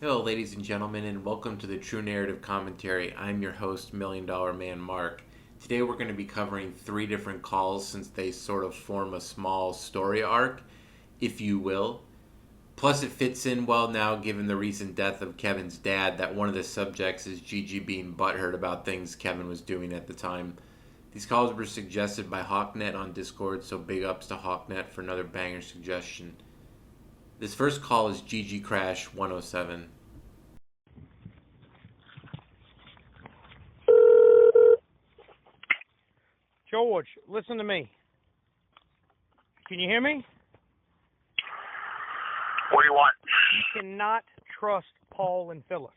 Hello, ladies and gentlemen, and welcome to the True Narrative Commentary. I'm your host, Million Dollar Man Mark. Today we're going to be covering 3 different calls since they sort of form a small story arc, if you will. Plus, it fits in well now given the recent death of Kevin's dad that one of the subjects is Gigi being butthurt about things Kevin was doing at the time. These calls were suggested by Hawknet on Discord, so big ups to Hawknet for another banger suggestion. This first call is Gigi Crash 107. George, listen to me. Can you hear me? What do you want? You cannot trust Paul and Phyllis.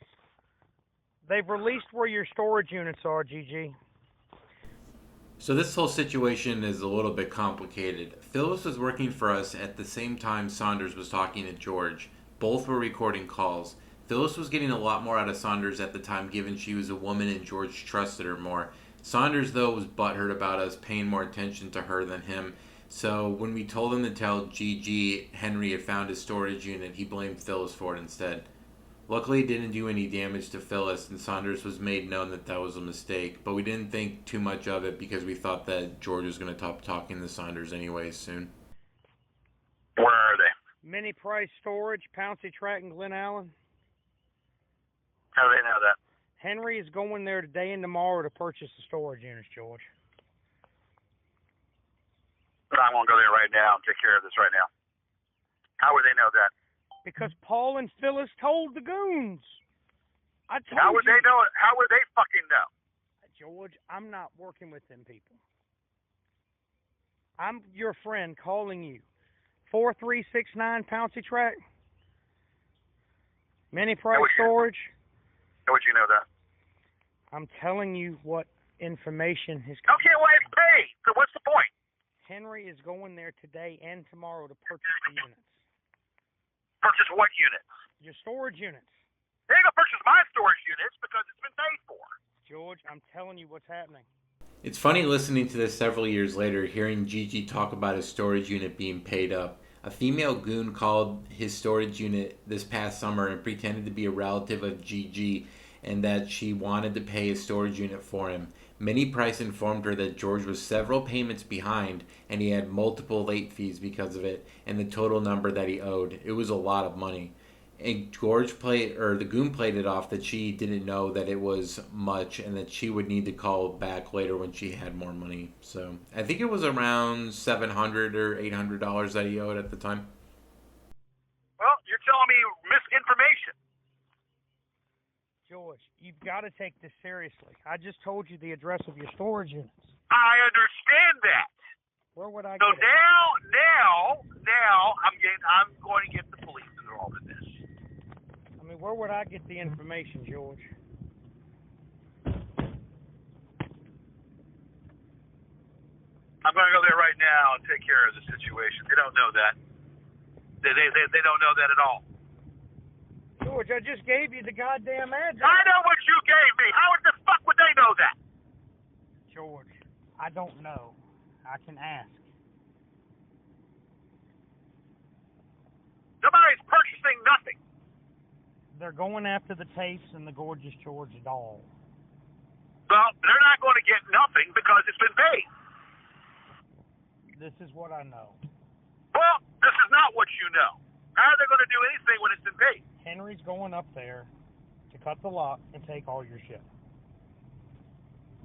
They've released where your storage units are, Gigi. So this whole situation is a little bit complicated. Phyllis was working for us at the same time Saunders was talking to George. Both were recording calls. Phyllis was getting a lot more out of Saunders at the time given she was a woman and George trusted her more. Saunders, though, was butthurt about us paying more attention to her than him. So when we told him to tell Gigi Henry had found his storage unit, he blamed Phyllis for it instead. Luckily, it didn't do any damage to Phyllis, and Saunders was made known that that was a mistake. But we didn't think too much of it because we thought that George was going to stop talking to Saunders anyways soon. Where are they? Mini Price Storage, Pouncy Track, and Glen Allen. How do they know that? Henry is going there today and tomorrow to purchase the storage units, George. I'm going to go there right now and take care of this right now. How would they know that? Because Paul and Phyllis told the goons. I told How would you. they know it? How would they fucking know? George, I'm not working with them people. I'm your friend calling you. 4369 Pouncy Track. Mini Price Storage. How would you know that? I'm telling you what information has come. Okay, well, it's paid. So what's the point? Henry is going there today and tomorrow to purchase the units. Purchase what units? Your storage units. They ain't going to purchase my storage units because it's been paid for. George, I'm telling you what's happening. It's funny listening to this several years later, hearing Gigi talk about his storage unit being paid up. A female goon called his storage unit this past summer and pretended to be a relative of Gigi and that she wanted to pay his storage unit for him. Minnie Price informed her that George was several payments behind and he had multiple late fees because of it and the total number that he owed. It was a lot of money. And the goon played it off that she didn't know that it was much and that she would need to call back later when she had more money. So I think it was around $700 or $800 that he owed at the time. Well, you're telling me misinformation. George, you've got to take this seriously. I just told you the address of your storage units. I understand that. Where would I So get it? now I'm going to get the police involved in this. I mean, where would I get the information, George? I'm going to go there right now and take care of the situation. They don't know that. They don't know that at all. George, I just gave you the goddamn address. I know what you gave me. How the fuck would they know that? George, I don't know. I can ask. Somebody's purchasing nothing. They're going after the tapes and the Gorgeous George doll. Well, they're not going to get nothing because it's been paid. This is what I know. Well, this is not what you know. How are they going to do anything when it's been paid? Henry's going up there to cut the lock and take all your shit.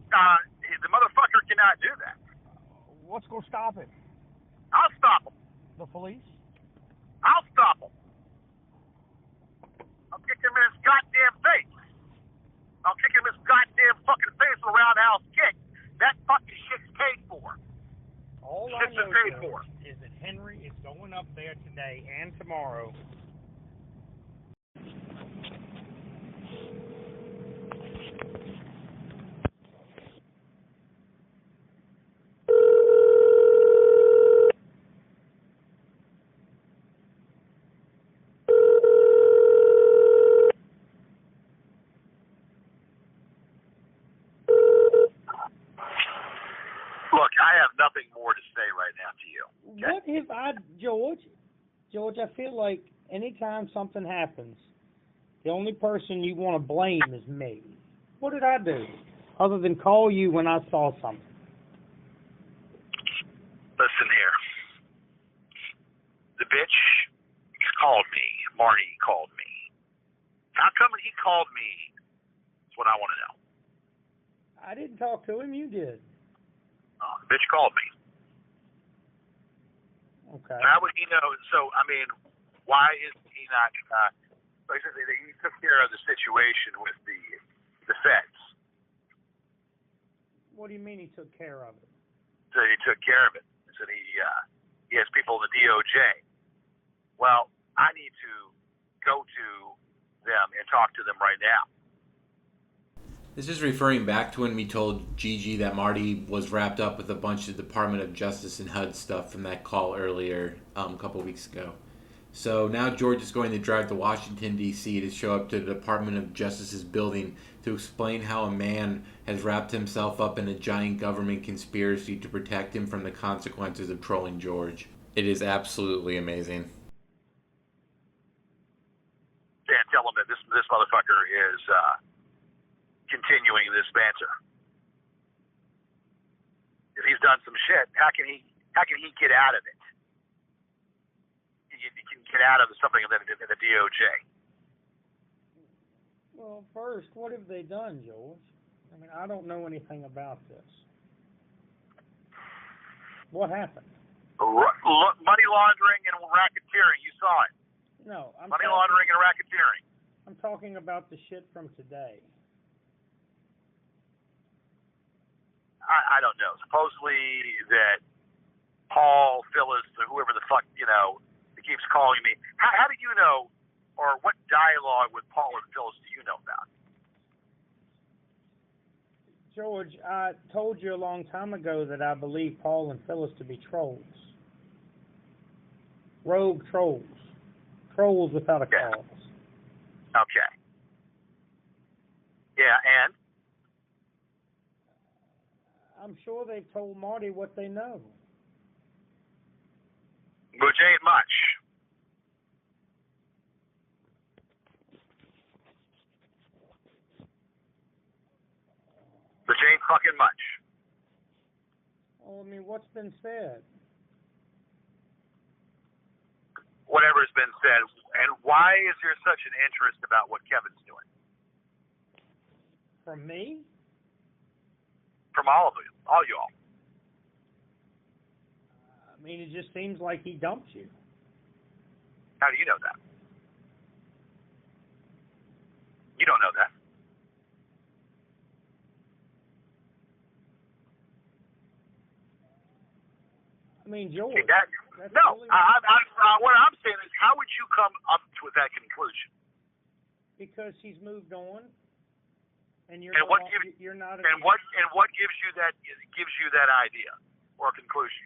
The motherfucker cannot do that. What's going to stop him? I'll stop him. The police? I'll stop him. I'll kick him in his goddamn face. I'll kick him in his goddamn fucking face with a roundhouse kick. That fucking shit's paid for. All I Shit's know been paid George, for. is that Henry is going up there today and tomorrow. Look, I have nothing more to say right now to you. Okay? What if I, George, I feel like anytime something happens, The only person you want to blame is me. What did I do? Other than call you when I saw something. Listen here. The bitch called me. Marty called me. How come he called me? That's what I want to know. I didn't talk to him, you did. The bitch called me. Okay. How would he know? So, I mean, why is he not, basically, he took care of the situation with the feds. What do you mean he took care of it? So he took care of it. So he has people in the DOJ. Well, I need to go to them and talk to them right now. This is referring back to when we told Gigi that Marty was wrapped up with a bunch of Department of Justice and HUD stuff from that call earlier a couple weeks ago. So now George is going to drive to Washington, D.C. to show up to the Department of Justice's building to explain how a man has wrapped himself up in a giant government conspiracy to protect him from the consequences of trolling George. It is absolutely amazing. And tell him that this motherfucker is continuing this banter. If he's done some shit, how can he get out of it? He can get out of something in the DOJ. Well, first, what have they done, George? I mean, I don't know anything about this. What happened? Money laundering and racketeering. You saw it. No, Money laundering and racketeering. I'm talking about the shit from today. I don't know. Supposedly that Paul, Phyllis, or whoever the fuck, he keeps calling me. How do you know, or what dialogue with Paul and Phyllis do you know about? George, I told you a long time ago that I believe Paul and Phyllis to be trolls. Rogue trolls. Trolls without a cause. Okay. Yeah, and? I'm sure they've told Marty what they know. Which ain't much. Which ain't fucking much. Well, I mean, what's been said? Whatever's been said. And why is there such an interest about what Kevin's doing? From me? From all of you. All y'all. I mean, it just seems like he dumped you. How do you know that? You don't know that. I mean, George. See, that's no, really what I'm saying is, how would you come up with that conclusion? because he's moved on, and you're And what not, gives you're not. and what gives you that idea or conclusion?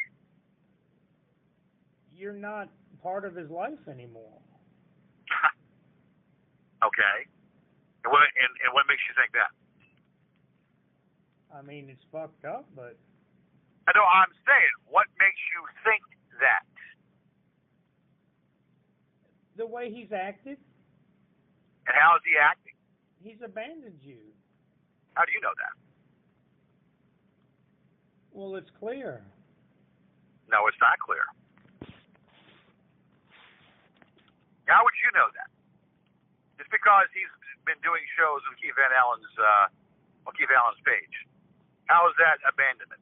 You're not part of his life anymore. Okay. And what makes you think that? I mean, it's fucked up, but I know I'm saying, what makes you think that? the way he's acted, And how is he acting? he's abandoned you. How do you know that? Well, it's clear. No, it's not clear. How would you know that? Just because he's been doing shows on Keith Van Allen's page. How is that abandonment?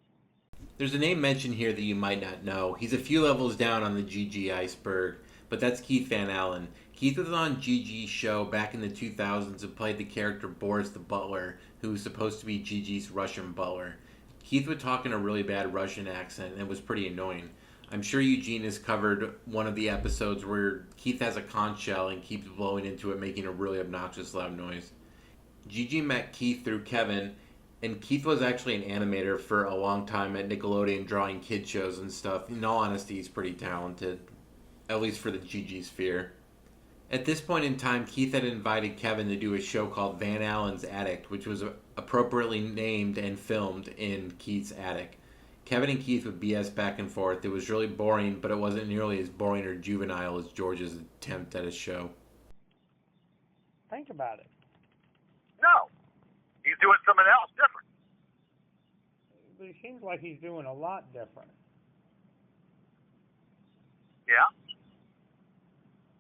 There's a name mentioned here that you might not know. He's a few levels down on the Gigi iceberg, but that's Keith Van Allen. Keith was on Gigi's show back in the 2000s and played the character Boris the Butler, who was supposed to be Gigi's Russian butler. Keith would talk in a really bad Russian accent and it was pretty annoying. I'm sure Eugene has covered one of the episodes where Keith has a conch shell and keeps blowing into it, making a really obnoxious loud noise. Gigi met Keith through Kevin, and Keith was actually an animator for a long time at Nickelodeon, drawing kid shows and stuff. In all honesty, he's pretty talented, at least for the Gigi sphere. At this point in time, Keith had invited Kevin to do a show called Van Allen's Attic, which was appropriately named and filmed in Keith's attic. Kevin and Keith would BS back and forth. It was really boring, but it wasn't nearly as boring or juvenile as George's attempt at a show. Think about it. No. He's doing something else different. But it seems like he's doing a lot different. Yeah?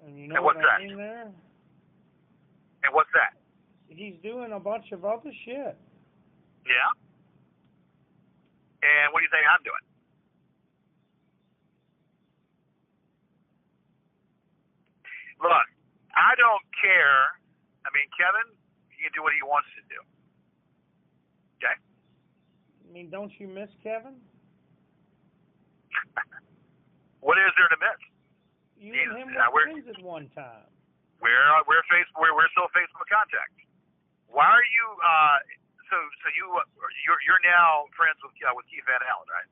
And you know And what what's I that? mean there? And what's that? He's doing a bunch of other shit. Yeah? And what do you think I'm doing? Look, I don't care. I mean, Kevin, he can do what he wants to do. Okay? I mean, don't you miss Kevin? What is there to miss? You and him were friends at one time. We're still Facebook contact. Why are you? So you're now friends with Keith Van Allen, right?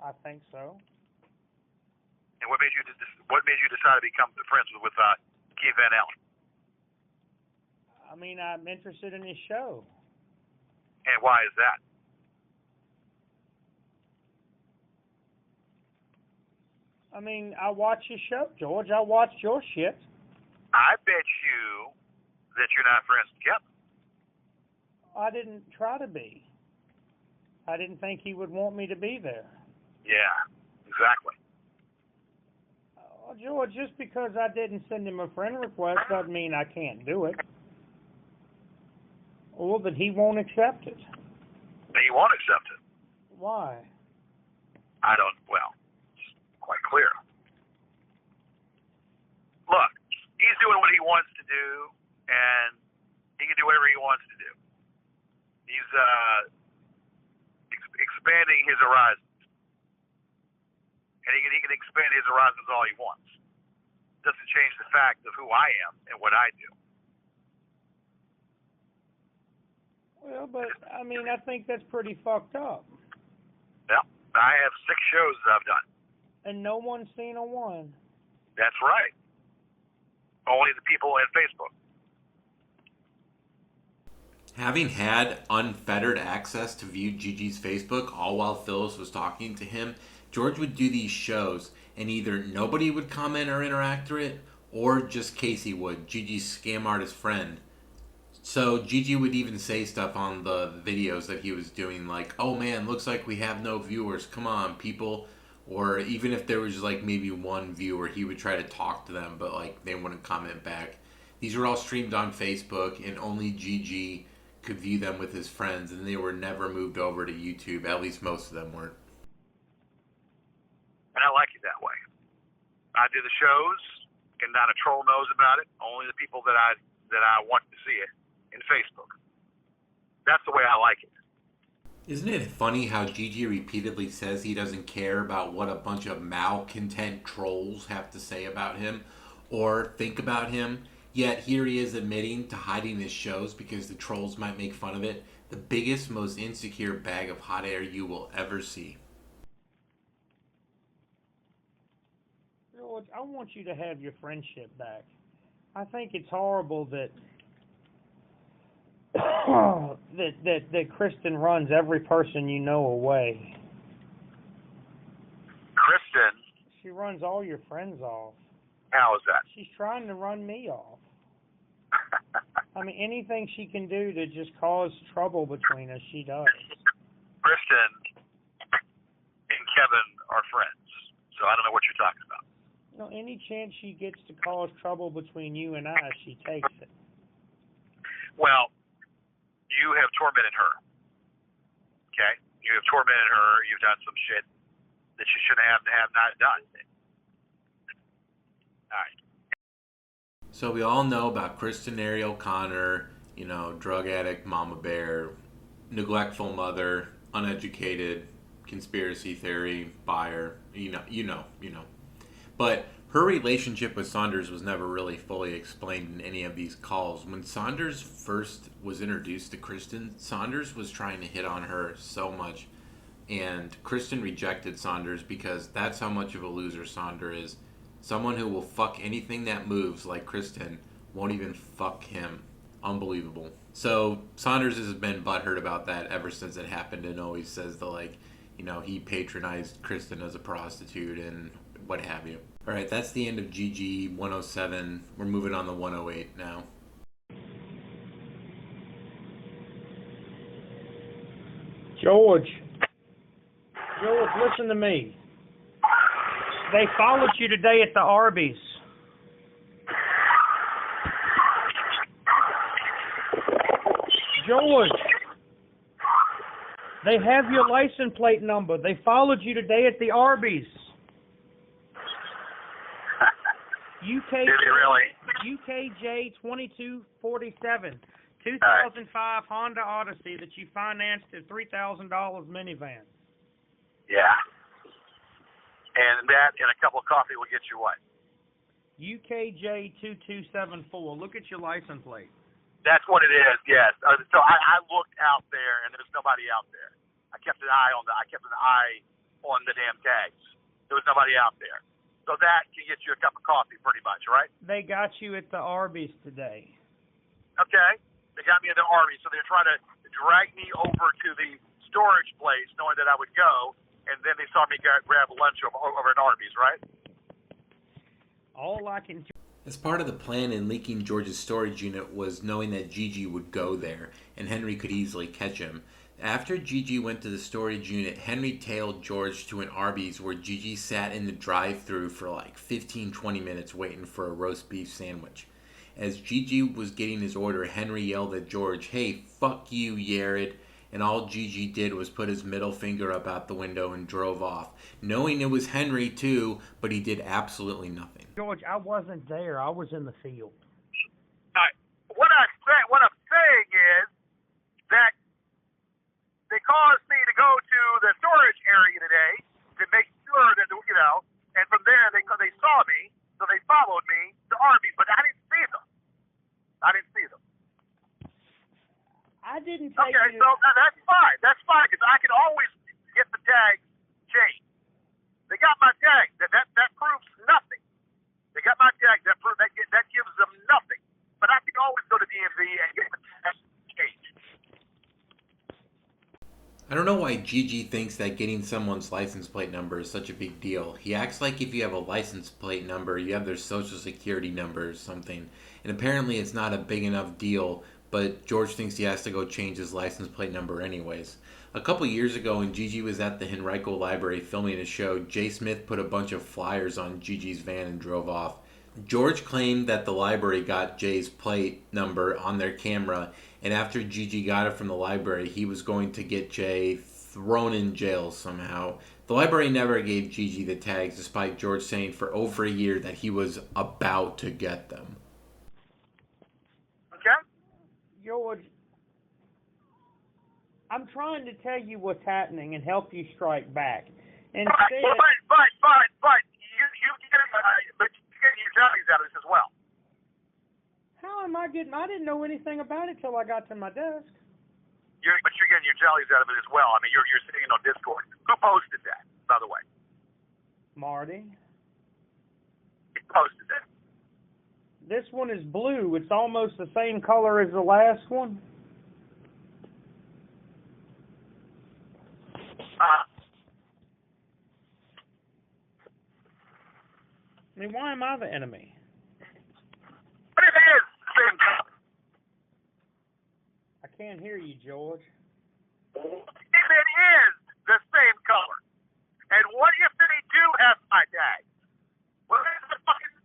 I think so. And what made you decide to become friends with Keith Van Allen? I mean, I'm interested in his show. And why is that? I mean, I watch your show, George. I watched your shit. I bet you that you're not friends with Kevin. I didn't try to be. I didn't think he would want me to be there. Yeah, exactly. George, just because I didn't send him a friend request doesn't mean I can't do it. Or that he won't accept it. He won't accept it. Why? Well, it's quite clear. Look, he's doing what he wants to do, and he can do whatever he wants to do. He's expanding his horizons. And he can expand his horizons all he wants. Doesn't change the fact of who I am and what I do. Well, but, I mean, I think that's pretty fucked up. Yeah, I have 6 shows that I've done. And no one's seen a one. That's right. Only the people at Facebook. Having had unfettered access to view Gigi's Facebook all while Phyllis was talking to him, George would do these shows and either nobody would comment or interact with it, or just Casey would, Gigi's scam artist friend. So Gigi would even say stuff on the videos that he was doing like, oh man, looks like we have no viewers, come on people. Or even if there was like maybe one viewer, he would try to talk to them, but like they wouldn't comment back. These were all streamed on Facebook and only Gigi could view them with his friends, and they were never moved over to YouTube, at least most of them weren't. And I like it that way. I do the shows, and not a troll knows about it. Only the people that I want to see it in Facebook. That's the way I like it. Isn't it funny how Gigi repeatedly says he doesn't care about what a bunch of malcontent trolls have to say about him or think about him, yet here he is admitting to hiding his shows because the trolls might make fun of it? The biggest, most insecure bag of hot air you will ever see. George, I want you to have your friendship back. I think it's horrible that that Kristen runs every person you know away. Kristen? She runs all your friends off. How is that? She's trying to run me off. I mean, anything she can do to just cause trouble between us, she does. Kristen and Kevin are friends, so I don't know what you're talking about. No, any chance she gets to cause trouble between you and I, she takes it. Well, you have tormented her. Okay? You have tormented her. You've done some shit that you shouldn't have not done. All right. So we all know about Kristen Ariel Connor, drug addict, mama bear, neglectful mother, uneducated, conspiracy theory buyer, you know. But her relationship with Saunders was never really fully explained in any of these calls. When Saunders first was introduced to Kristen, Saunders was trying to hit on her so much, and Kristen rejected Saunders because that's how much of a loser Saunders is. Someone who will fuck anything that moves, like Kristen, won't even fuck him. Unbelievable. So Saunders has been butthurt about that ever since it happened, and always says he patronized Kristen as a prostitute and what have you. Alright, that's the end of GG 107. We're moving on to 108 now. George, listen to me. They followed you today at the Arby's. George, they have your license plate number. They followed you today at the Arby's. UKJ 2247, 2005 Honda Odyssey that you financed at $3,000 minivan. Yeah. And that and a cup of coffee will get you what? UKJ 2274. Look at your license plate. That's what it is. Yes. So I looked out there, and there's nobody out there. I kept an eye on the damn tags. There was nobody out there. So that can get you a cup of coffee, pretty much, right? They got you at the Arby's today. Okay. They got me at the Arby's, so they're trying to drag me over to the storage place, knowing that I would go, and then they saw me grab lunch over at Arby's, right? All I can. As part of the plan in leaking George's storage unit was knowing that Gigi would go there, and Henry could easily catch him. After Gigi went to the storage unit, Henry tailed George to an Arby's where Gigi sat in the drive-thru for like 15-20 minutes waiting for a roast beef sandwich. As Gigi was getting his order, Henry yelled at George, "Hey, fuck you, Yared," and all Gigi did was put his middle finger up out the window and drove off, knowing it was Henry too, but he did absolutely nothing. George, I wasn't there. I was in the field. What I'm saying is that they caused me to go to the storage area today to make sure that, and from there they saw me, so they followed me to Arby's, but I didn't see them. I didn't take Okay, you. so that's fine. That's fine, because I can always get the tag changed. They got my tag. That proves nothing. They got my tag. That gives them nothing. But I can always go to DMV and get the tag changed. I don't know why Gigi thinks that getting someone's license plate number is such a big deal. He acts like if you have a license plate number, you have their social security number or something. And apparently it's not a big enough deal, but George thinks he has to go change his license plate number anyways. A couple years ago when Gigi was at the Henrico Library filming a show, Jay Smith put a bunch of flyers on Gigi's van and drove off. George claimed that the library got Jay's plate number on their camera, and after Gigi got it from the library, he was going to get Jay thrown in jail somehow. The library never gave Gigi the tags, despite George saying for over a year that he was about to get them. Okay? George, I'm trying to tell you what's happening and help you strike back. Instead, but you get your jellies out of this as well. how am I getting? I didn't know anything about it till I got to my desk. But you're getting your jellies out of it as well. I mean, you're sitting on Discord. Who posted that, by the way? Marty. He posted it. This one is blue. It's almost the same color as the last one. I mean, why am I the enemy? But it is the same color. I can't hear you, George. If it is the same color, and what if they do have my tag? What is the fucking...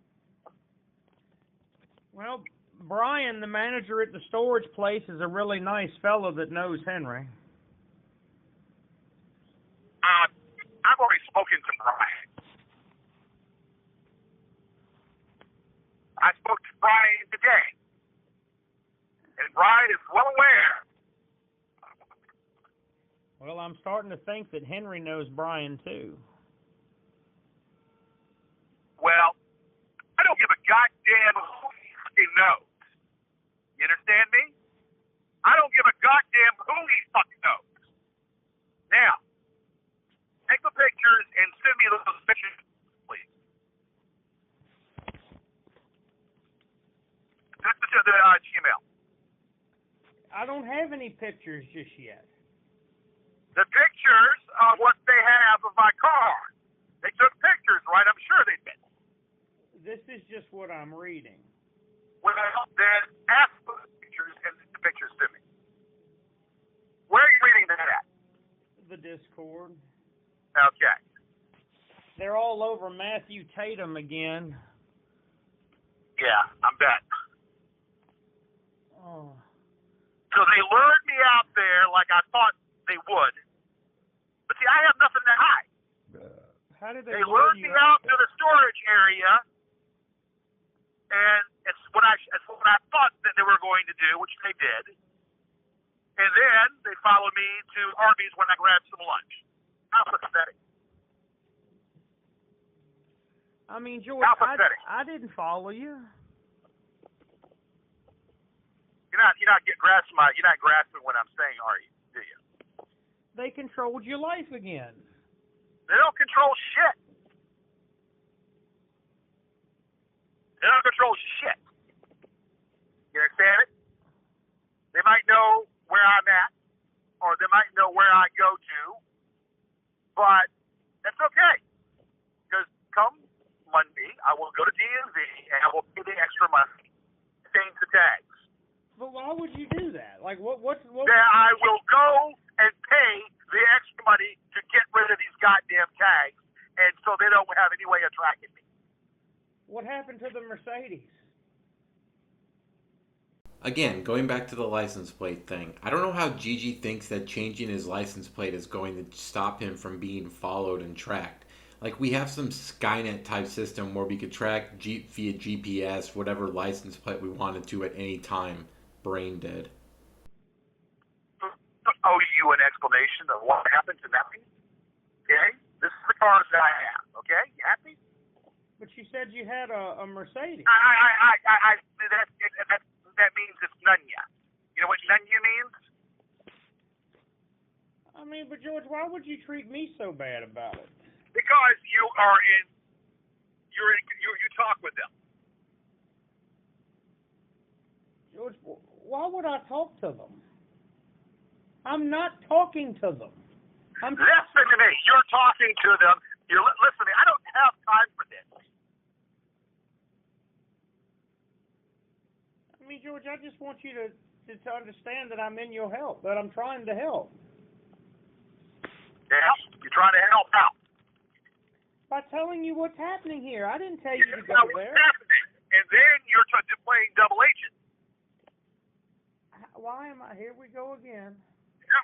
Well, Brian, the manager at the storage place, is a really nice fellow that knows Henry. I've already spoken to Brian. I spoke to Brian today, and Brian is well aware. Well, I'm starting to think that Henry knows Brian, too. Well, I don't give a goddamn who he fucking knows. You understand me? I don't give a goddamn who he fucking knows. Now, take the pictures and send me those pictures, please. Just to the Gmail. I don't have any pictures just yet. The pictures are what they have of my car. They took pictures, right? I'm sure they did. This is just what I'm reading. Well, then ask for the pictures and the pictures to me. Where are you reading that at? Discord. Okay. They're all over Matthew Tatum again. Yeah, I bet. Oh. So they lured me out there like I thought they would. But see, I have nothing to hide. How did They lure lured you me out to there? the storage area, and it's what I thought that they were going to do, which they did. And then they followed me to Arby's when I grabbed some lunch. How pathetic. I mean, George, How pathetic. I didn't follow you. You're not grasping what I'm saying, are you? Do you? They controlled your life again. They don't control shit. They don't control shit. You understand it? They might know where I'm at, or they might know where I go to, but that's okay. Because come Monday, I will go to DMV and I will pay the extra money, change the tags. But why would you do that? Like, what? Then I will go and pay the extra money to get rid of these goddamn tags, and so they don't have any way of tracking me. What happened to the Mercedes? Again, going back to the license plate thing, I don't know how Gigi thinks that changing his license plate is going to stop him from being followed and tracked. Like, we have some Skynet type system where we could track via GPS whatever license plate we wanted to at any time. Brain dead. Owe you an explanation of what happened to nothing. Okay? This is the cars that I have. Okay? You happy? But you said you had a Mercedes. That means it's Nunya. You know what Nunya means? I mean, but George, why would you treat me so bad about it? Because you talk with them. George, why would I talk to them? I'm not talking to them. Listen to me. You're talking to them. You're listening. I don't have time for this. I mean, George, I just want you to understand that I'm in your help, that I'm trying to help. Yeah? You're trying to help out. By telling you what's happening here. I didn't tell you to go what's there. happening. And then you're playing double agent. Why am I? Here we go again.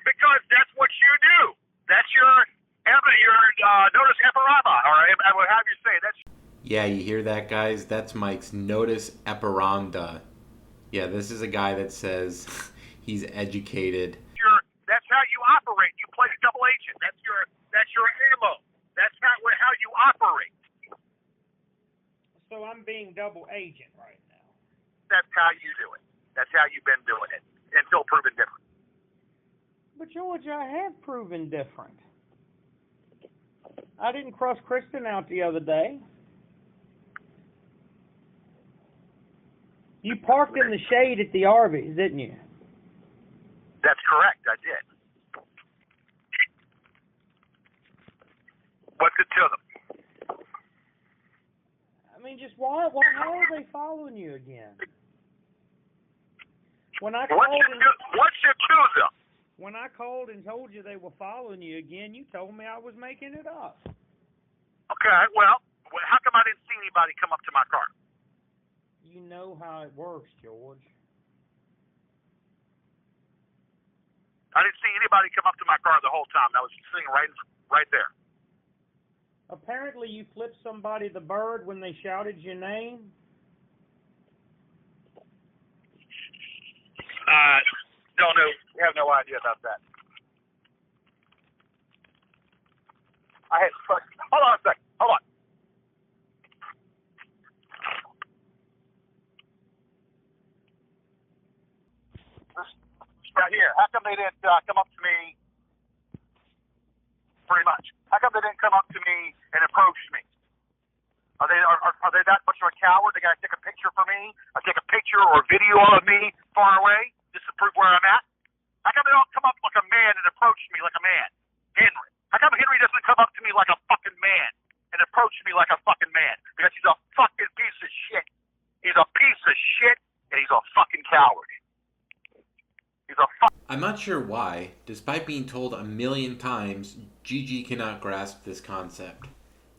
Because that's what you do. That's your notice eparama, or however you say it. That's. Yeah, you hear that, guys? That's Mike's notice operandi. Yeah, this is a guy that says he's educated. That's how you operate. You play double agent. That's your ammo. That's how you operate. So I'm being double agent right now. That's how you do it. That's how you've been doing it until proven different. But George, I have proven different. I didn't cross Kristen out the other day. You parked in the shade at the Arby's, didn't you? That's correct. I did. What's it to them? I mean, just how are they following you again? When I called what's it to them? When I called and told you they were following you again, you told me I was making it up. Okay, well, how come I didn't see anybody come up to my car? You know how it works, George. I didn't see anybody come up to my car the whole time. I was sitting right there. Apparently you flipped somebody the bird when they shouted your name. Don't know. Have no idea about that. Hold on a second. Hold on. This right here. How come they didn't come up to me? Pretty much. How come they didn't come up to me and approach me? Are they that much of a coward? They gotta take a picture for me? Or take a picture or a video of me far away just to prove where I'm at? How come they don't come up like a man and approach me like a man? Henry. How come Henry doesn't come up to me like a fucking man and approach me like a fucking man? Because he's a fucking piece of shit. He's a piece of shit and he's a fucking coward. He's He's a fuck. I'm not sure why, despite being told a million times, Gigi cannot grasp this concept.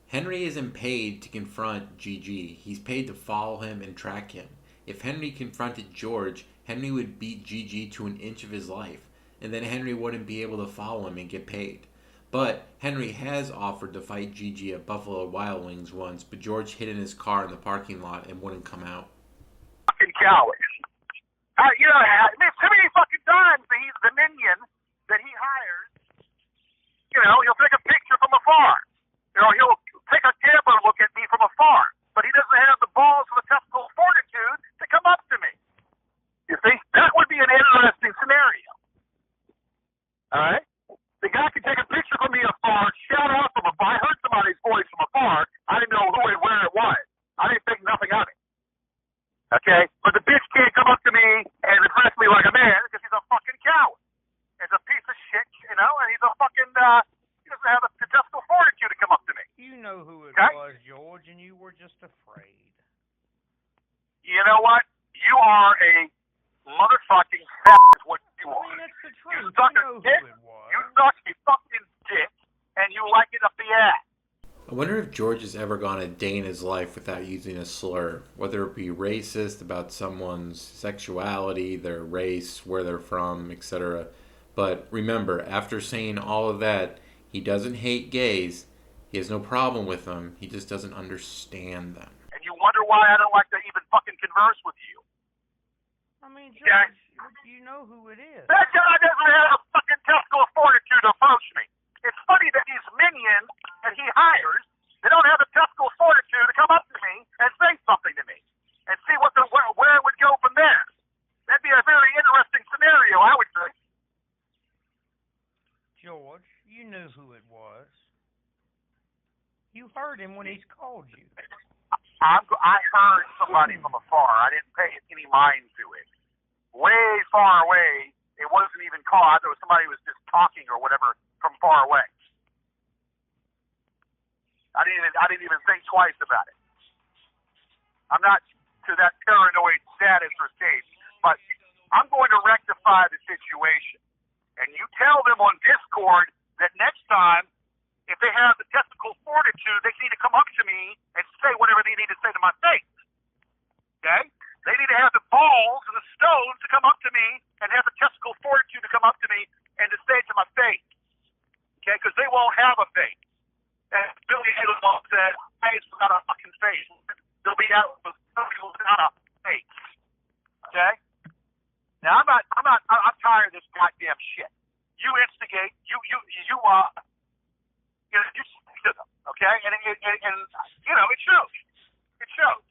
Henry isn't paid to confront Gigi. He's paid to follow him and track him. If Henry confronted George, Henry would beat Gigi to an inch of his life, and then Henry wouldn't be able to follow him and get paid. But Henry has offered to fight Gigi at Buffalo Wild Wings once, but George hid in his car in the parking lot and wouldn't come out. Fucking coward. You know, I mean, so many fucking times that he's the minion that he hires. You know, he'll take a picture from afar. You know, he'll take a camera and look at me from afar. But he doesn't have the balls or the testicle fortitude to come up to me. You see? That would be an interesting scenario. All right? The guy could take a picture from me afar, shout out from afar. I heard somebody's voice from afar. I didn't know who and where it was. I didn't think nothing of it. Okay? But the bitch can't come up to me and address me like a man because he's a fucking coward. He's a piece of shit, you know, and he's a fucking, he doesn't have the testicle fortitude to come up to me. You know who it Okay? was, George, and you were just afraid. You know what? You are a motherfucking fat is what you I are. mean, that's the truth. suck You a know who dick. it was. You suck a fucking dick, and you like it up the ass. I wonder if George has ever gone a day in his life without using a slur, whether it be racist about someone's sexuality, their race, where they're from, etc. But remember, after saying all of that, he doesn't hate gays. He has no problem with them. He just doesn't understand them. And you wonder why I don't like to even fucking converse with you. I mean, George, Okay. you know who it is. That guy doesn't have a fucking testicle fortitude to approach me. It's funny that these minions that he hires, they don't have the testicle fortitude to come up to me and say something to me and see where it would go from there. That'd be a very interesting scenario, I would think. George, you knew who it was. You heard him when he's called you. I heard somebody from afar. I didn't pay any mind to it. Way far away, it wasn't even caught. There was somebody who was just talking or whatever from far away. I didn't even think twice about it. I'm not to that paranoid status or stage, but I'm going to rectify the situation. And you tell them on Discord that next time, if they have the testicle fortitude, they need to come up to me and say whatever they need to say to my face. Okay? They need to have the balls and the stones to come up to me and have the testicle fortitude to come up to me and to say it to my face. Okay? Because they won't have a face. And Billy Idol said, face without a fucking face. They'll be out with somebody without a face. Okay? Now I'm tired of this goddamn shit. You instigate, you speak to them, okay? And you know, it shows. It shows.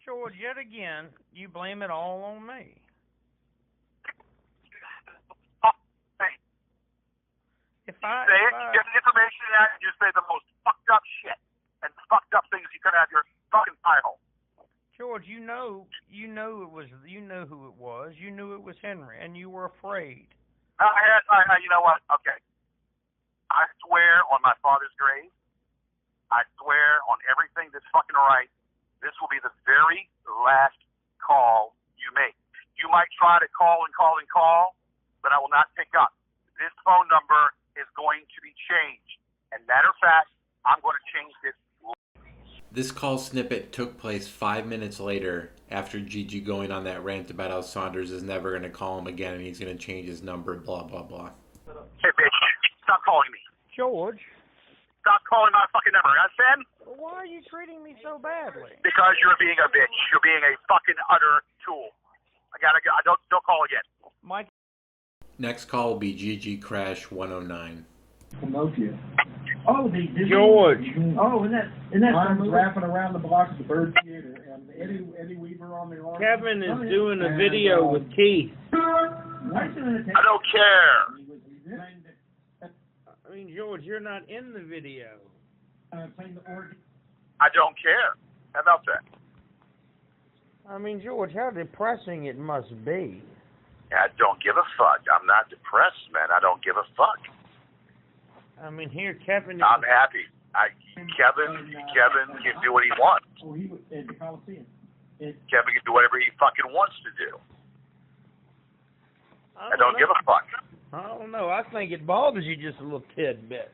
George, yet again, you blame it all on me. You get the information out, and you say the most fucked up shit and fucked up things you could have your fucking pie hole. George, you know who it was. You knew it was Henry, and you were afraid. You know what? Okay. I swear on my father's grave, I swear on everything that's fucking right, this will be the very last call you make. You might try to call, but I will not pick up. This phone number is going to be changed. And matter of fact, I'm going to change this. This call snippet took place 5 minutes later after Gigi going on that rant about how Saunders is never going to call him again and he's going to change his number, blah, blah, blah. Hey, bitch, stop calling me. George. Stop calling my fucking number. Understand? Why are you treating me so badly? Because you're being a bitch. You're being a fucking utter tool. I gotta go. Don't call again. Mike. Next call will be Gigi Crash 109. Pinocchio. Oh, the Disney. George. Oh, isn't that I'm rapping around the blocks of the Bird Theater and Eddie Weaver on the organ. Kevin is doing a video with Keith. I don't care. I mean, George, you're not in the video. Playing the organ. I don't care. How about that? I mean, George, how depressing it must be. I don't give a fuck. I'm not depressed, man. I don't give a fuck. I mean, here, Kevin. I'm happy. Kevin can do what he wants. Oh, he was at the Coliseum. Kevin can do whatever he fucking wants to do. I don't give a fuck. I don't know. I think it bothers you just a little tidbit.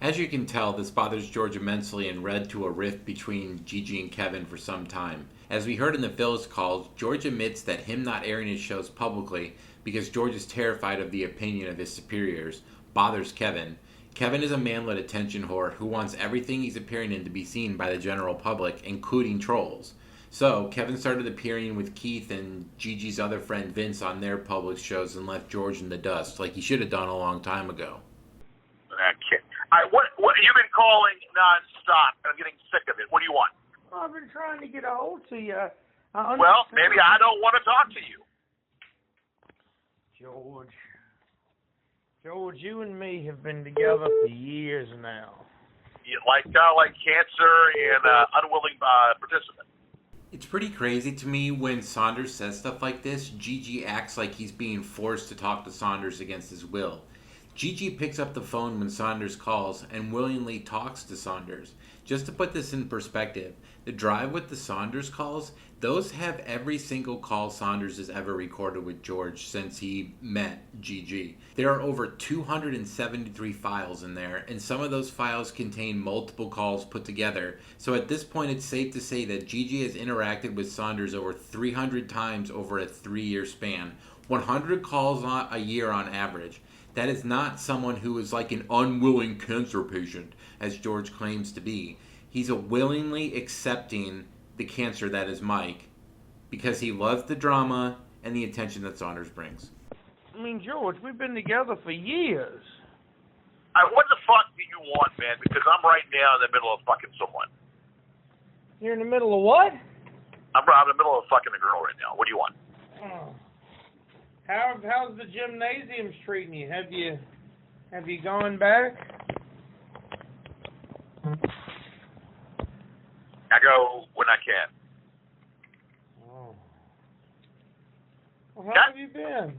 As you can tell, this bothers George immensely and led to a rift between Gigi and Kevin for some time. As we heard in the Phyllis calls, George admits that him not airing his shows publicly because George is terrified of the opinion of his superiors bothers Kevin. Kevin is a manlet attention whore who wants everything he's appearing in to be seen by the general public, including trolls. So, Kevin started appearing with Keith and Gigi's other friend Vince on their public shows and left George in the dust, like he should have done a long time ago. What you've been calling nonstop? I'm getting sick of it. What do you want? Well, I've been trying to get a hold to you. Well, maybe I don't want to talk to you. George, you and me have been together for years now. Like cancer and unwilling participant. It's pretty crazy to me when Saunders says stuff like this. Gigi acts like he's being forced to talk to Saunders against his will. Gigi picks up the phone when Saunders calls and willingly talks to Saunders. Just to put this in perspective, the drive with the Saunders calls, those have every single call Saunders has ever recorded with George since he met Gigi. There are over 273 files in there, and some of those files contain multiple calls put together. So at this point, it's safe to say that Gigi has interacted with Saunders over 300 times over a 3-year span, 100 calls a year on average. That is not someone who is like an unwilling cancer patient, as George claims to be. He's a willingly accepting the cancer that is Mike because he loves the drama and the attention that Saunders brings. I mean, George, we've been together for years. What the fuck do you want, man? Because I'm right now in the middle of fucking someone. You're in the middle of what? I'm in the middle of fucking a girl right now. What do you want? Oh. How's the gymnasiums treating you? Have you gone back? I go when I can. Oh. Well, how have you been?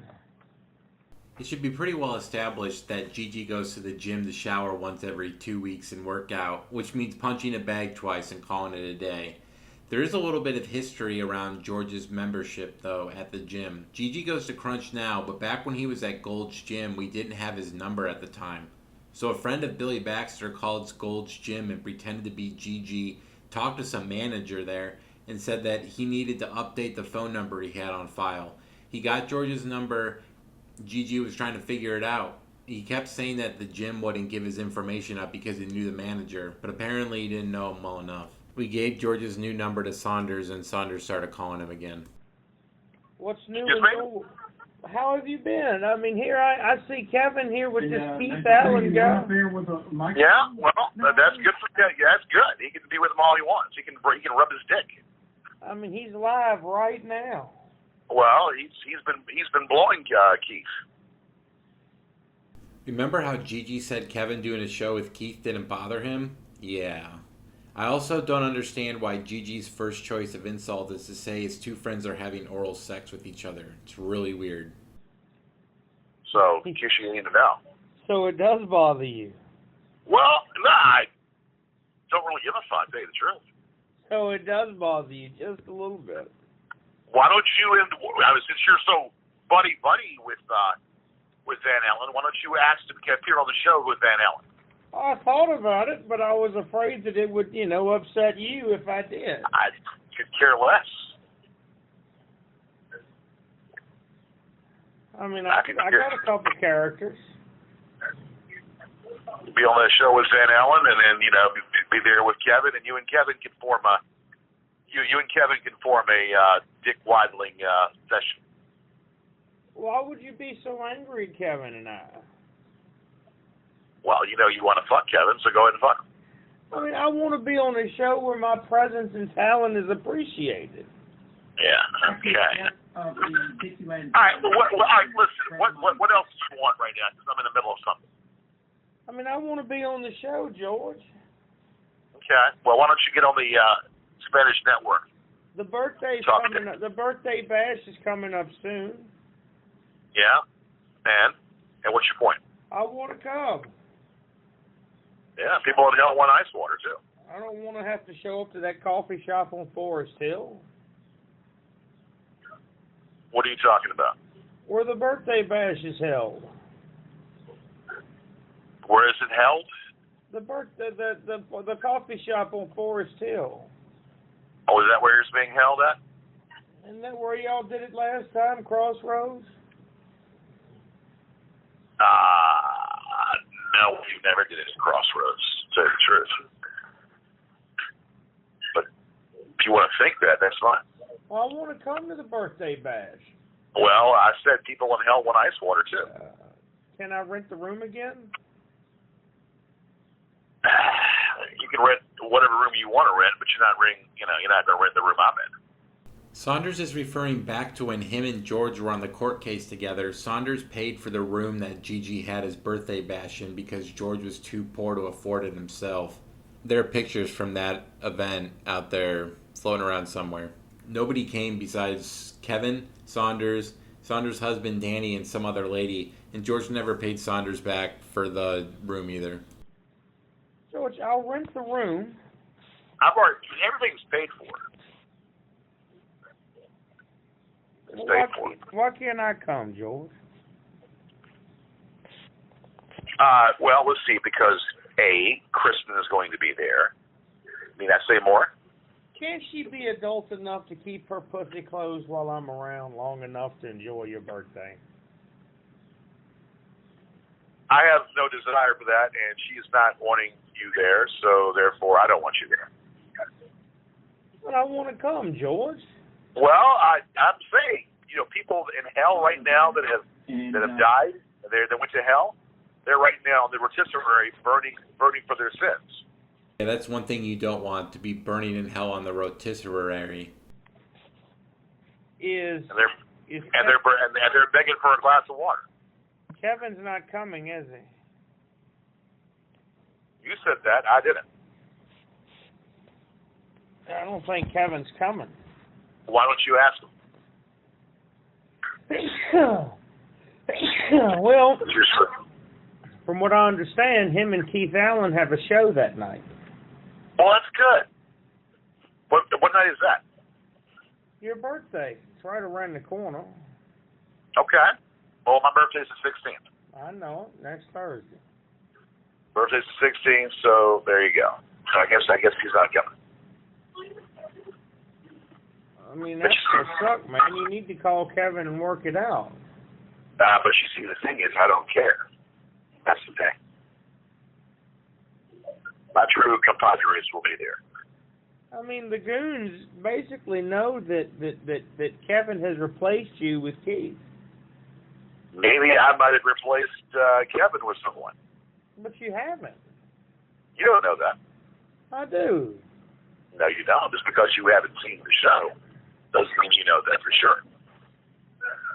It should be pretty well established that Gigi goes to the gym to shower once every 2 weeks and work out, which means punching a bag twice and calling it a day. There is a little bit of history around George's membership, though, at the gym. Gigi goes to Crunch now, but back when he was at Gold's Gym, we didn't have his number at the time. So a friend of Billy Baxter called Gold's Gym and pretended to be Gigi, talked to some manager there, and said that he needed to update the phone number he had on file. He got George's number. Gigi was trying to figure it out. He kept saying that the gym wouldn't give his information up because he knew the manager, but apparently he didn't know him well enough. We gave George's new number to Saunders, and Saunders started calling him again. What's new and old? How have you been? I mean, here I see Kevin here with this Keith Allen guy. Yeah, well, that's good for Kevin. Yeah, that's good. He can be with him all he wants. He can rub his dick. I mean, he's live right now. Well, he's been blowing Keith. Remember how Gigi said Kevin doing a show with Keith didn't bother him? Yeah. I also don't understand why Gigi's first choice of insult is to say his two friends are having oral sex with each other. It's really weird. So, in case you need to know. So it does bother you? Well, I don't really give a fuck, to tell you the truth. So it does bother you just a little bit. Why don't you, since you're so buddy with Van Allen, why don't you ask to appear on the show with Van Allen? I thought about it, but I was afraid that it would, upset you if I did. I could care less. I mean, I got a couple characters. Be on that show with Van Allen, and then be there with Kevin, and you and Kevin can form a dick waddling session. Why would you be so angry, Kevin and I? Well, you want to fuck Kevin, so go ahead and fuck him. I mean, I want to be on a show where my presence and talent is appreciated. Yeah. Okay. All right. Well, all right. Listen. What else do you want right now? Because I'm in the middle of something. I mean, I want to be on the show, George. Okay. Well, why don't you get on the Spanish network? The birthday bash is coming up soon. Yeah. And what's your point? I want to come. Yeah, people in hell want ice water, too. I don't want to have to show up to that coffee shop on Forest Hill. What are you talking about? where the birthday bash is held. Where is it held? The coffee shop on Forest Hill. Oh, is that where it's being held at? Isn't that where y'all did it last time, Crossroads? No, we never did it at Crossroads, to tell you the truth. But if you want to think that, that's fine. Well, I want to come to the birthday bash. Well, I said people in hell want ice water, too. Can I rent the room again? You can rent whatever room you want to rent, but you're not going to rent the room I'm in. Saunders is referring back to when him and George were on the court case together. Saunders paid for the room that Gigi had his birthday bash in because George was too poor to afford it himself. There are pictures from that event out there floating around somewhere. Nobody came besides Kevin, Saunders, Saunders' husband Danny, and some other lady, and George never paid Saunders back for the room either. George, I'll rent the room. Everything's paid for. Why can't I come, George? Well, let's see, because A, Kristen is going to be there. Need I say more? Can't she be adult enough to keep her pussy closed while I'm around long enough to enjoy your birthday? I have no desire for that, and she is not wanting you there, so therefore I don't want you there. But I want to come, George. Well, I'm saying, people in hell right now that have died, that went to hell, they're right now in the rotisserie burning for their sins. Yeah, that's one thing you don't want, to be burning in hell on the rotisserie. And they're begging for a glass of water. Kevin's not coming, is he? You said that. I didn't. I don't think Kevin's coming. Why don't you ask him? Well, from what I understand, him and Keith Allen have a show that night. Well, that's good. What night is that? Your birthday. It's right around the corner. Okay. Well, my birthday's the 16th. I know it. Next Thursday. Birthday's the 16th, so there you go. So I guess he's not coming. I mean, that's gonna suck, man. You need to call Kevin and work it out. But you see, the thing is, I don't care. That's the thing. My true compadres will be there. I mean, the goons basically know that Kevin has replaced you with Keith. Maybe I might have replaced Kevin with someone. But you haven't. You don't know that. I do. No, you don't. Just because you haven't seen the show doesn't mean you know that for sure.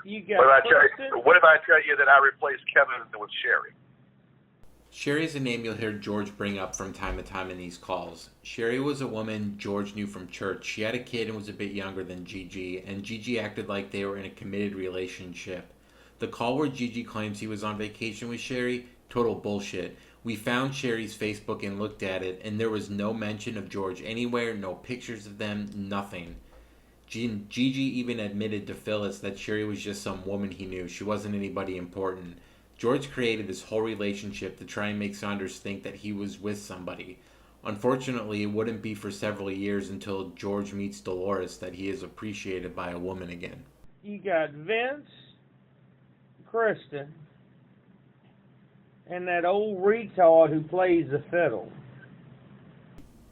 You got what if I tell you that I replaced Kevin with Sherry? Sherry is a name you'll hear George bring up from time to time in these calls. Sherry was a woman George knew from church. She had a kid and was a bit younger than Gigi, and Gigi acted like they were in a committed relationship. The call where Gigi claims he was on vacation with Sherry, total bullshit. We found Sherry's Facebook and looked at it, and there was no mention of George anywhere, no pictures of them, nothing. Gigi even admitted to Phyllis that Sherry was just some woman he knew. She wasn't anybody important. George created this whole relationship to try and make Saunders think that he was with somebody. Unfortunately, it wouldn't be for several years until George meets Dolores that he is appreciated by a woman again. You got Vince, Kristen, and that old retard who plays the fiddle.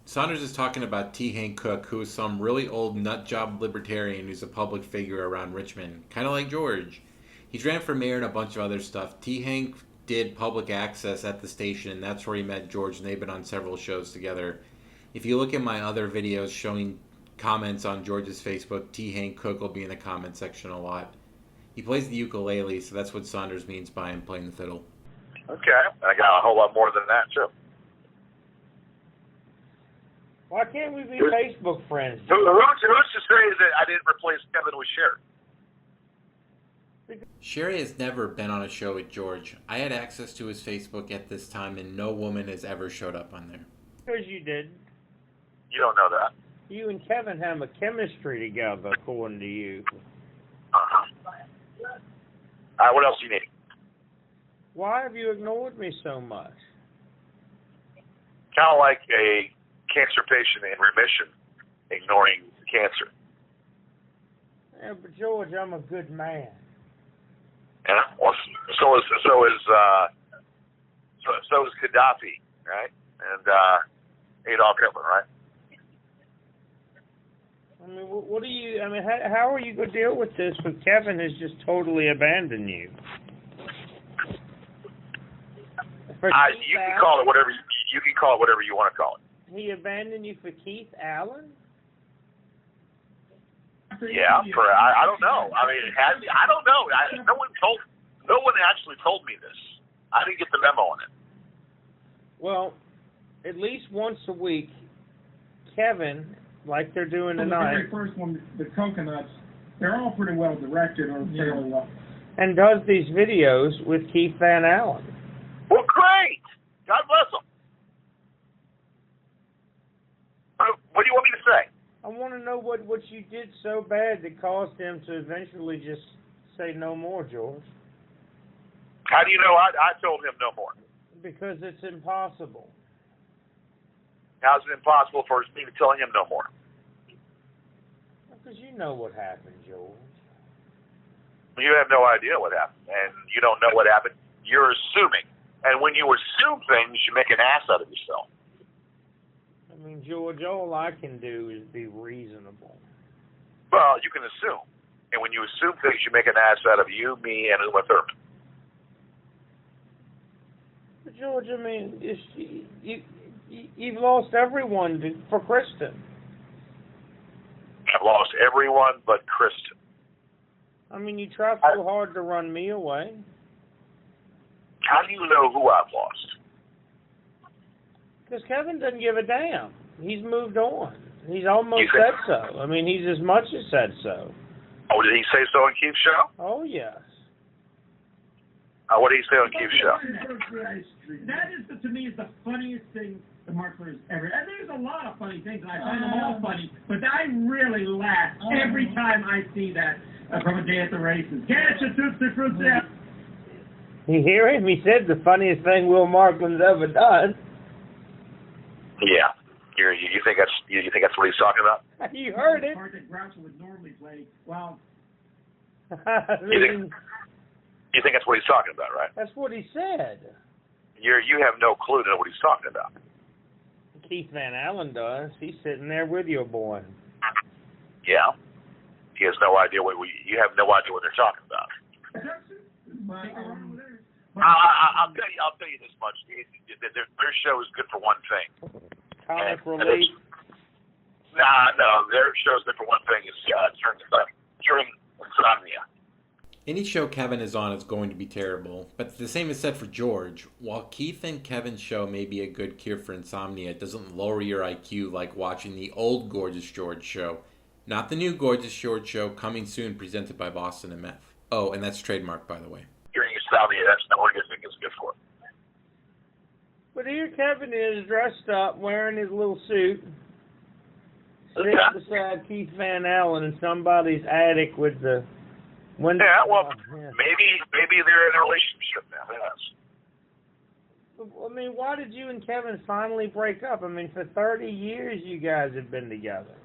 Saunders is talking about T. Hank Cook, who is some really old nutjob libertarian who's a public figure around Richmond, kind of like George. He's ran for mayor and a bunch of other stuff. T. Hank did public access at the station, and that's where he met George, and they've been on several shows together. If you look at my other videos showing comments on George's Facebook, T. Hank Cook will be in the comment section a lot. He plays the ukulele, so that's what Saunders means by him playing the fiddle. Okay, I got a whole lot more than that, too. Why can't we be Facebook friends? Who's to say that I didn't replace Kevin with Sherry? Sherry has never been on a show with George. I had access to his Facebook at this time, and no woman has ever showed up on there. Because you didn't. You don't know that. You and Kevin have a chemistry together, according to you. What else do you need? Why have you ignored me so much? Kind of like a cancer patient in remission ignoring cancer. Yeah, but George, I'm a good man. Yeah. Well, so is Gaddafi, right? And Adolf Hitler, right? I mean, what do you? I mean, how are you going to deal with this when Kevin has just totally abandoned you? You can call it whatever you can call it whatever you want to call it. He abandoned you for Keith Allen? Yeah, I don't know. I mean, I don't know. No one actually told me this. I didn't get the memo on it. Well, at least once a week, Kevin, like they're doing tonight, the very first one, the coconuts, they're all pretty well directed or fairly well. And does these videos with Keith Van Allen. Well, great. God bless him. What do you want me to say? I want to know what you did so bad that caused him to eventually just say no more, George. How do you know I told him no more? Because it's impossible. How's it impossible for me to tell him no more? Because you know what happened, George. You have no idea what happened, and you don't know what happened. You're assuming. And when you assume things, you make an ass out of yourself. I mean, George, all I can do is be reasonable. Well, you can assume. And when you assume things, you make an ass out of you, me, and Uma Thurman. But George, I mean, you've lost everyone for Kristen. I've lost everyone but Kristen. I mean, you try so hard to run me away. How do you know who I've lost? Because Kevin doesn't give a damn. He's moved on. He's almost said so. I mean, he's as much as said so. Oh, did he say so on Keith's show? Oh, yes. What did he say on Keith's show? That is, to me, is the funniest thing the Marklers ever. And there's a lot of funny things, and I find them all funny, but I really laugh every time I see that from A Day at the Races. Catch a Tootsie Frutti. You hear him? He said the funniest thing Will Marklin's ever done. Yeah. You think that's what he's talking about? You heard it. The part that Groucho would normally play. Well, You think that's what he's talking about, right? That's what he said. You have no clue to know what he's talking about. Keith Van Allen does. He's sitting there with your boy. Yeah. He has no idea you have no idea what they're talking about. I'll tell you this much. Their show is good for one thing. Comic relief. No, their show is good for one thing. Is curing insomnia. Any show Kevin is on is going to be terrible, but the same is said for George. While Keith and Kevin's show may be a good cure for insomnia, it doesn't lower your IQ like watching the old Gorgeous George show. Not the new Gorgeous George show, coming soon, presented by Boston and Meth. Oh, and that's trademarked, by the way. Curing insomnia, that's not what you think it's good for. But here Kevin is, dressed up, wearing his little suit, sitting beside Keith Van Allen in somebody's attic with the window. Yeah, well, maybe they're in a relationship now. Yes. I mean, why did you and Kevin finally break up? I mean, for 30 years you guys have been together.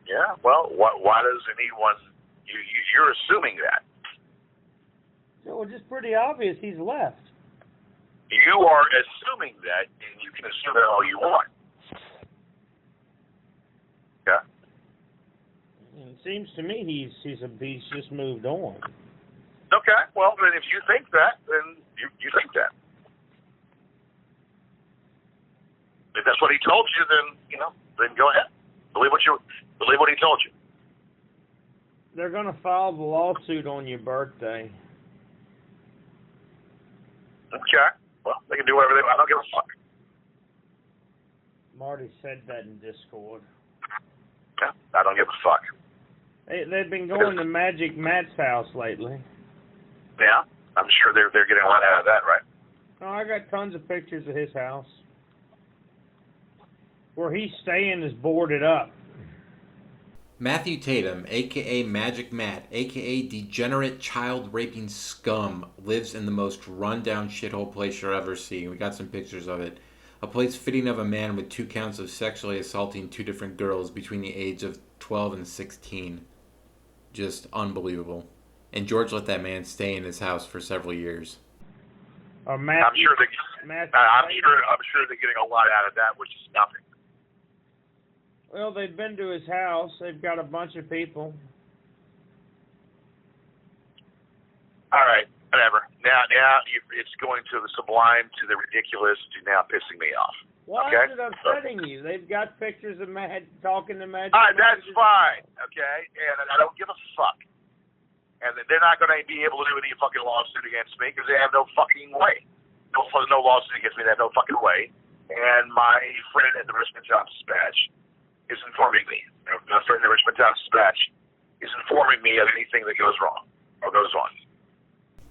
Yeah, well, why does anyone... You're assuming that. So it's just pretty obvious he's left. You are assuming that, and you can assume that all you want. Yeah. And it seems to me he's just moved on. Okay, well, then if you think that, then you think that. If that's what he told you, then go ahead. Believe what he told you. They're going to file the lawsuit on your birthday. Okay. Well, they can do whatever they want. I don't give a fuck. Marty said that in Discord. Yeah, I don't give a fuck. They've been going to Magic Matt's house lately. Yeah, I'm sure they're getting a lot out of that, right? Oh, I got tons of pictures of his house. Where he's staying is boarded up. Matthew Tatum, aka Magic Matt, aka degenerate child raping scum, lives in the most rundown shithole place you'll ever see. We got some pictures of it. A place fitting of a man with 2 counts of sexually assaulting 2 different girls between the age of 12 and 16. Just unbelievable. And George let that man stay in his house for several years. I'm sure they're getting a lot out of that, which is nothing. Well, they've been to his house. They've got a bunch of people. All right, whatever. Now it's going to the sublime, to the ridiculous, to now pissing me off. Why okay? is it upsetting you? They've got pictures of talking to Magic. That's fine, okay? And I don't give a fuck. And they're not going to be able to do any fucking lawsuit against me because they have no fucking way. No lawsuit against me. They have no fucking way. And my friend at the Richmond Times-Dispatch is informing me. My friend at the Richmond Times-Dispatch is informing me of anything that goes wrong or goes on.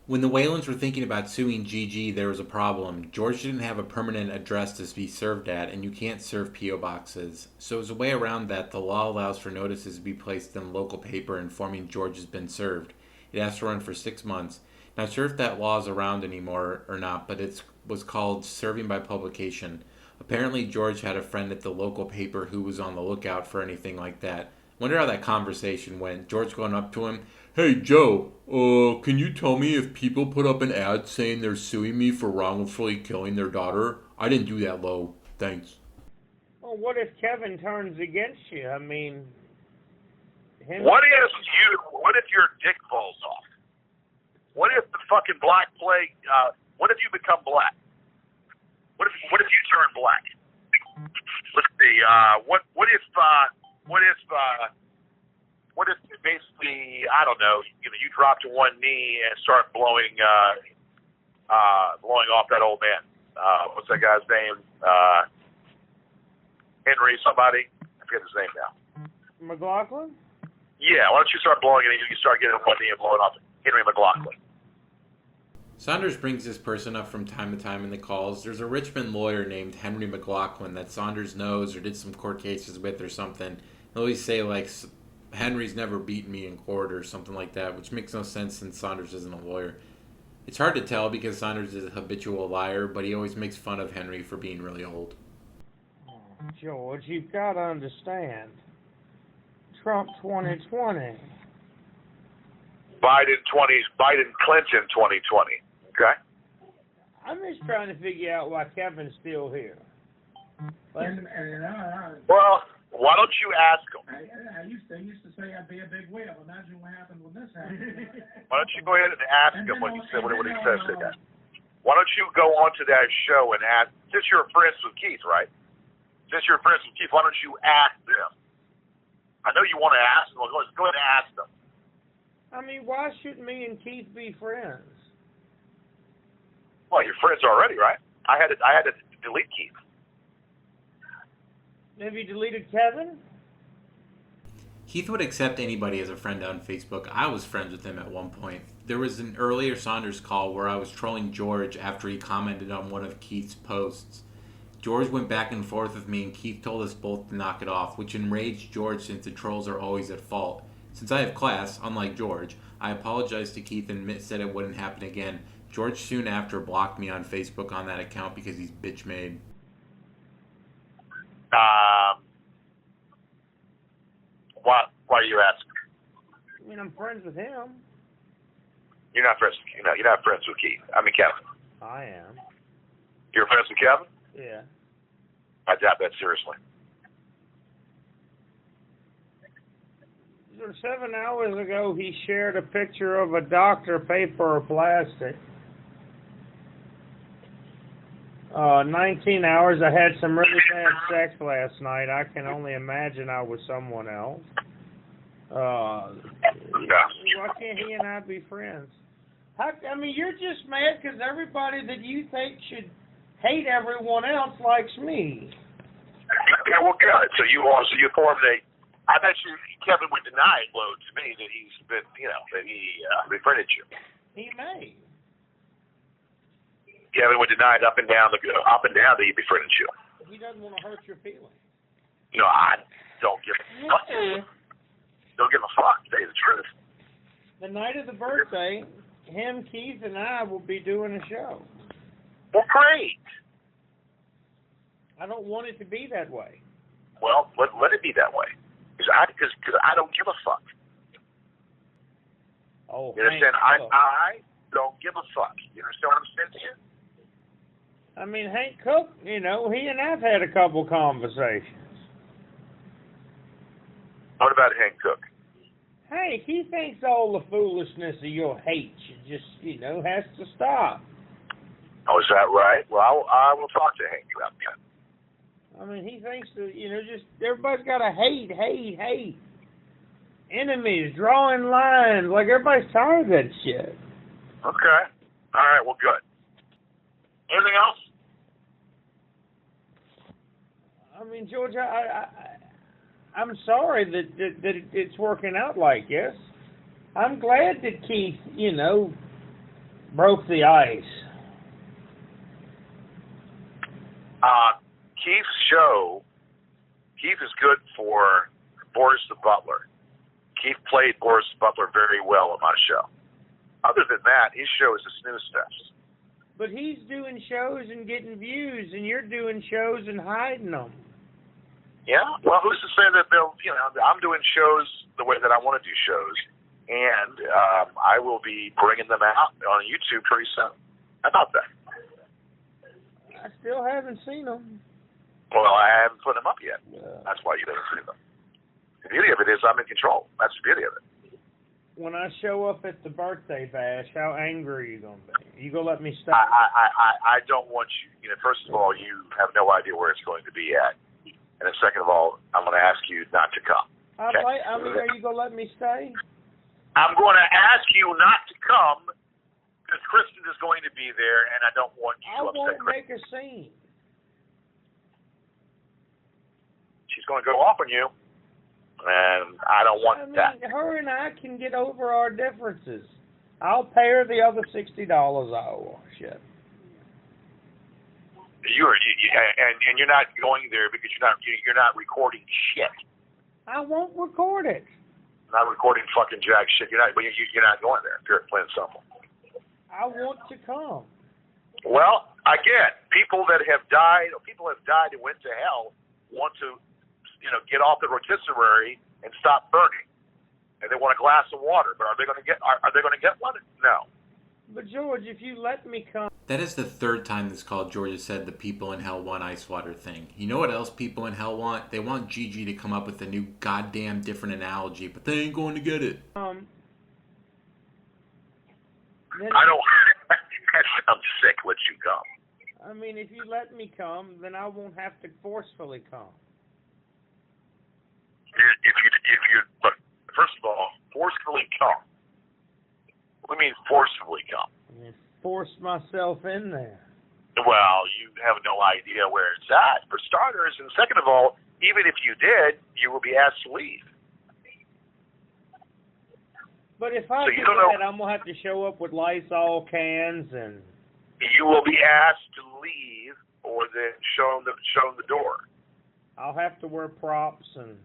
When the Whalens were thinking about suing Gigi, there was a problem. George didn't have a permanent address to be served at, and you can't serve P.O. boxes. So as a way around that, the law allows for notices to be placed in local paper informing George has been served. It has to run for 6 months. Not sure if that law is around anymore or not, but it was called serving by publication. Apparently, George had a friend at the local paper who was on the lookout for anything like that. Wonder how that conversation went. George going up to him, "Hey, Joe, can you tell me if people put up an ad saying they're suing me for wrongfully killing their daughter? I didn't do that, Lo. Thanks." Well, what if Kevin turns against you? I mean, what if your dick falls off? What if the fucking black plague? What if you become black? What if you turn black? Let's see. What if basically, I don't know, you drop to one knee and start blowing off that old man? What's that guy's name? Henry somebody? I forget his name now. McLaughlin? Yeah, why don't you start blowing it and you start getting one knee and blowing off Henry McLaughlin? Saunders brings this person up from time to time in the calls. There's a Richmond lawyer named Henry McLaughlin that Saunders knows or did some court cases with or something. He'll always say, like, Henry's never beaten me in court or something like that, which makes no sense since Saunders isn't a lawyer. It's hard to tell because Saunders is a habitual liar, but he always makes fun of Henry for being really old. George, you've got to understand. Trump 2020. Clinton 2020. Okay? I'm just trying to figure out why Kevin's still here. Well, why don't you ask him? I used to say I'd be a big whale. Imagine what happened when this happened. Why don't you go ahead and ask him what he says today? Why don't you go on to that show and ask, since you're friends with Keith, right? Since you're friends with Keith, why don't you ask them? I know you want to ask them. Well, go ahead and ask them. I mean, why shouldn't me and Keith be friends? Well, you're friends already, right? I had to delete Keith. Have you deleted Kevin? Keith would accept anybody as a friend on Facebook. I was friends with him at one point. There was an earlier Saunders call where I was trolling George after he commented on one of Keith's posts. George went back and forth with me, and Keith told us both to knock it off, which enraged George since the trolls are always at fault. Since I have class, unlike George, I apologized to Keith and said it wouldn't happen again. George soon after blocked me on Facebook on that account because he's bitch made. Why are you asking? I mean, I'm friends with him. You're not friends. You're not friends with Keith. I mean Kevin. I am. You're friends with Kevin? Yeah. I doubt that seriously. 7 hours ago, he shared a picture of a doctor paper or plastic. 19 hours. I had some really bad sex last night. I can only imagine I was someone else. Why can't he and I be friends? I mean, you're just mad because everybody that you think should hate everyone else likes me. Yeah, well, good. So you formed a. I bet you Kevin would deny it, Lo, to me that he's been, that he befriended you. He may. Kevin would deny it up and down that he befriended you. He doesn't want to hurt your feelings. I don't give a fuck. don't give a fuck. To tell you the truth. The night of the birthday, him, Keith, and I will be doing a show. Well, great. I don't want it to be that way. Well, let it be that way. Because I don't give a fuck. Oh, You understand? I don't give a fuck. You understand what I'm saying to you? I mean, Hank Cook, he and I've had a couple conversations. What about Hank Cook? Hank, he thinks all the foolishness of your hate should just, has to stop. Oh, is that right? Well, I will talk to Hank about that. I mean, he thinks that, just everybody's got to hate. Enemies, drawing lines, like everybody's tired of that shit. Okay. All right, well, good. Anything else? I mean, George, I'm sorry that it's working out like this. I'm glad that Keith, broke the ice. Keith is good for Boris the Butler. Keith played Boris the Butler very well on my show. Other than that, his show is a snooze fest. But he's doing shows and getting views, and you're doing shows and hiding them. Yeah? Well, who's to say that I'm doing shows the way that I want to do shows, and I will be bringing them out on YouTube pretty soon. How about that? I still haven't seen them. Well, I haven't put them up yet. That's why you haven't seen them. The beauty of it is I'm in control. That's the beauty of it. When I show up at the birthday bash, how angry are you going to be? You going to let me stay? I don't want you, first of all, you have no idea where it's going to be at. And then second of all, I'm going to ask you not to come. Okay? I mean, are you going to let me stay? I'm going to ask you not to come because Kristen is going to be there, and I don't want you to upset Kristen. I won't make a scene. She's going to go off on you, and I don't want that. Her and I can get over our differences. I'll pay her the other $60 I owe. Shit. And you're not going there because you're not recording shit. I won't record it. Not recording fucking jack shit. You're not going there. You're playing simple. I want to come. Well, again, people have died and went to hell want to, get off the rotisserie and stop burning, and they want a glass of water. But are they going to get one? No. But George, if you let me come. That is the third time this call George has said the people in hell want ice water thing. You know what else people in hell want? They want Gigi to come up with a new goddamn different analogy, but they ain't going to get it. I don't. I'm sick. Let you come. I mean, if you let me come, then I won't have to forcefully come. If you look, first of all, forcefully come. What do you mean forcefully come? I force myself in there. Well, you have no idea where it's at, for starters. And second of all, even if you did, you will be asked to leave. But if I do that, I'm going to have to show up with Lysol cans and... You will be asked to leave or then show them the door. I'll have to wear props and...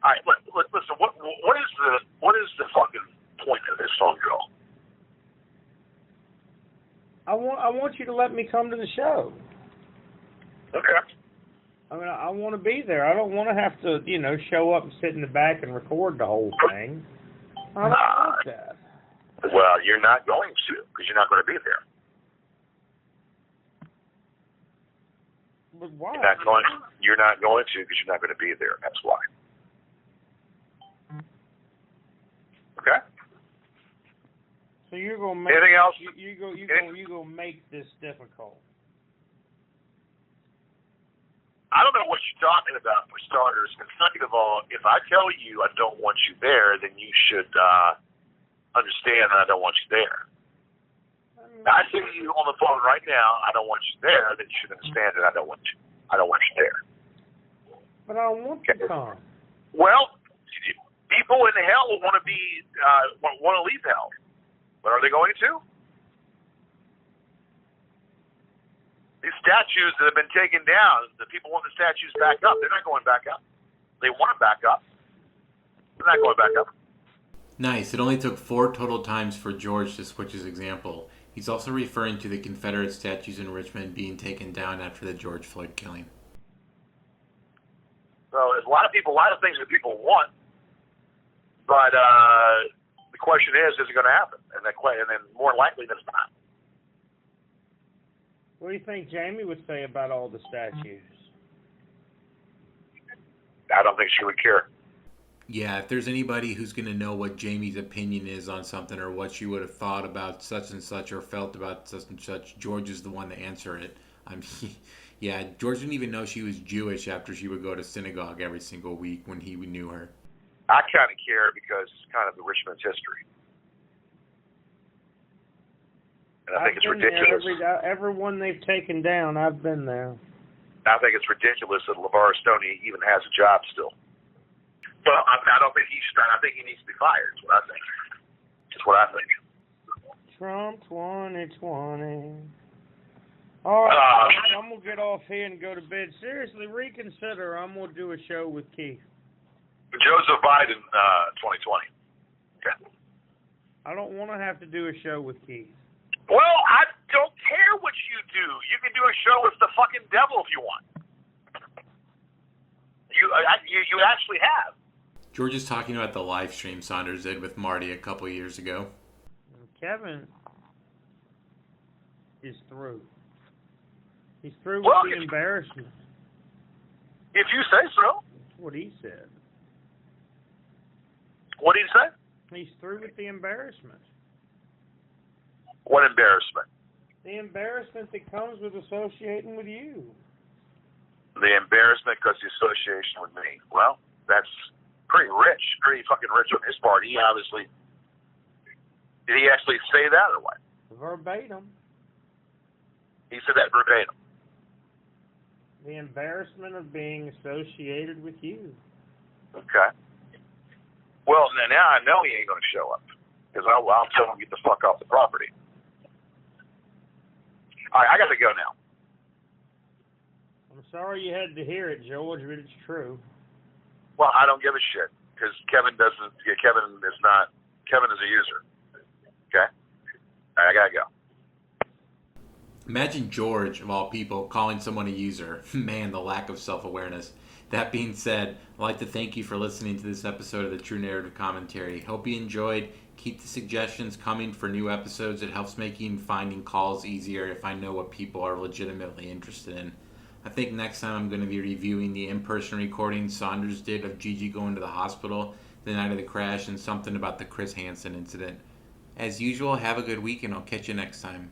All right, listen, what is the fucking point of this phone call? I want you to let me come to the show. Okay. I mean, I want to be there. I don't want to have to, show up and sit in the back and record the whole thing. I don't want that. Well, you're not going to because you're not going to be there. But why? You're not going to because you're not going to be there. That's why. Okay. So you're gonna make anything else? You go make this difficult. I don't know what you're talking about, for starters. And second of all, if I tell you I don't want you there, then you should understand that I don't want you there. I say to you on the phone right now, I don't want you there, then you should understand that I don't want you there. But I want to come. Well, people in hell want to leave hell. But are they going to? These statues that have been taken down, the people want the statues back up. They're not going back up. They want them back up. They're not going back up. Nice. It only took 4 total times for George to switch his example. He's also referring to the Confederate statues in Richmond being taken down after the George Floyd killing. So there's a lot of things that people want, but the question is it going to happen? And then more likely than not. What do you think Jamie would say about all the statues? I don't think she would care. Yeah, if there's anybody who's going to know what Jamie's opinion is on something or what she would have thought about such and such or felt about such and such, George is the one to answer it. Yeah, George didn't even know she was Jewish after she would go to synagogue every single week when he knew her. I kind of care because it's kind of the Richmond's history. And I think it's ridiculous. Every one they've taken down, I've been there. I think it's ridiculous that LeVar Stoney even has a job still. Well, I don't think I think he needs to be fired. Is what I think. That's what I think. Trump 2020. All right, I'm gonna get off here and go to bed. Seriously, reconsider. I'm gonna do a show with Keith. Joseph Biden, 2020. Okay. I don't want to have to do a show with Keith. Well, I don't care what you do. You can do a show with the fucking devil if you want. You actually have. George is talking about the live stream Saunders did with Marty a couple years ago. Kevin is through. He's through Well, with the embarrassment. If you say so. That's what he said. What did he say? He's through with the embarrassment. What embarrassment? The embarrassment that comes with associating with you. The embarrassment because the association with me. Well, that's pretty fucking rich on his part. He obviously, did he actually say that or what? Verbatim. He said that verbatim. The embarrassment of being associated with you. Okay. Well, now I know he ain't going to show up because I'll tell him to get the fuck off the property. All right, I got to go now. I'm sorry you had to hear it, George, but it's true. Well, I don't give a shit because Kevin is a user. Okay? I got to go. Imagine George, of all people, calling someone a user. Man, the lack of self-awareness. That being said, I'd like to thank you for listening to this episode of the True Narrative Commentary. Hope you enjoyed. Keep the suggestions coming for new episodes. It helps making finding calls easier if I know what people are legitimately interested in. I think next time I'm going to be reviewing the in-person recording Saunders did of Gigi going to the hospital the night of the crash and something about the Chris Hansen incident. As usual, have a good week and I'll catch you next time.